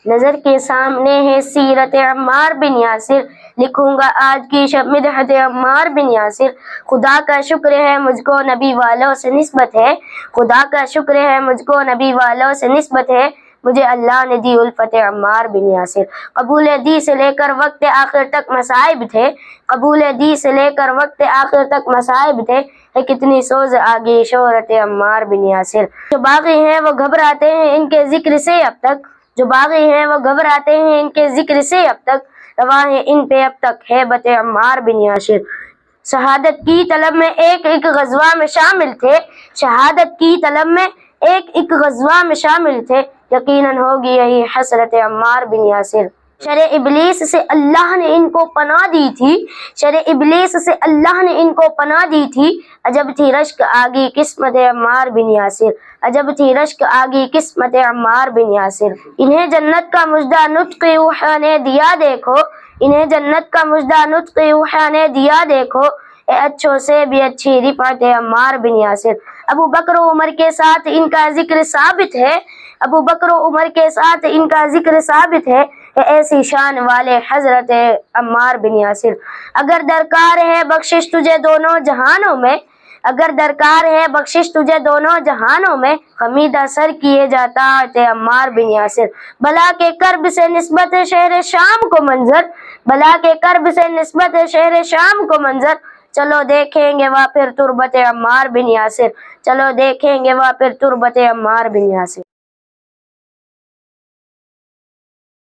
نظر کے سامنے ہے سیرت عمار بن یاسر، لکھوں گا آج کی شب مدحت عمار بن یاسر۔ خدا کا شکر ہے مجھ کو نبی والوں سے نسبت ہے، خدا کا شکر ہے مجھ کو نبی والوں سے نسبت ہے، مجھے اللہ نے دی الفت عمار بن یاسر۔ قبول دی سے لے کر وقت آخر تک مصائب تھے، قبول دی سے لے کر وقت آخر تک مصائب تھے، ہے کتنی سوز آگی شہرت عمار بن یاسر۔ جو باغی ہیں وہ گھبراتے ہیں ان کے ذکر سے اب تک، جو باغی ہیں وہ گھبراتے ہیں ان کے ذکر سے اب تک، رواں ہے ان پہ اب تک ہیبت عمار بن یاسر۔ شہادت کی طلب میں ایک ایک غزوہ میں شامل تھے، شہادت کی طلب میں ایک ایک غزوہ میں شامل تھے، یقیناً ہوگی یہی حسرت عمار بن یاسر۔ شر ابلیس سے اللہ نے ان کو پناہ دی تھی، شر ابلیس سے اللہ نے ان کو پناہ دی تھی، عجب تھی رشک آگی قسمت عمار بن یاسر، عجب تھی رشک آگی قسمت عمار بن یاسر۔ انہیں جنت کا مژدہ نطق اوحیٰ نے دیا دیکھو، انہیں جنت کا مژدہ نطق اوحیٰ نے دیا دیکھو، اے اچھوں سے بھی اچھی رفعت عمار بن یاسر۔ ابو بکر و عمر کے ساتھ ان کا ذکر ثابت ہے، ابو بکر و عمر کے ساتھ ان کا ذکر ثابت ہے، ایسی شان والے حضرت عمار بن یاسر۔ اگر درکار ہے بخشش تجھے دونوں جہانوں میں، اگر درکار ہے بخشش تجھے دونوں جہانوں میں، خمیدہ سر کیے جاتا ہے عمار بن یاسر۔ بلا کے کرب سے نسبت ہے شہر شام کو منظر، بلا کے کرب سے نسبت ہے شہر شام کو منظر، چلو دیکھیں گے وہاں پھر تربت عمار بن یاسر، چلو دیکھیں گے وہاں پھر تربت عمار بن یاسر۔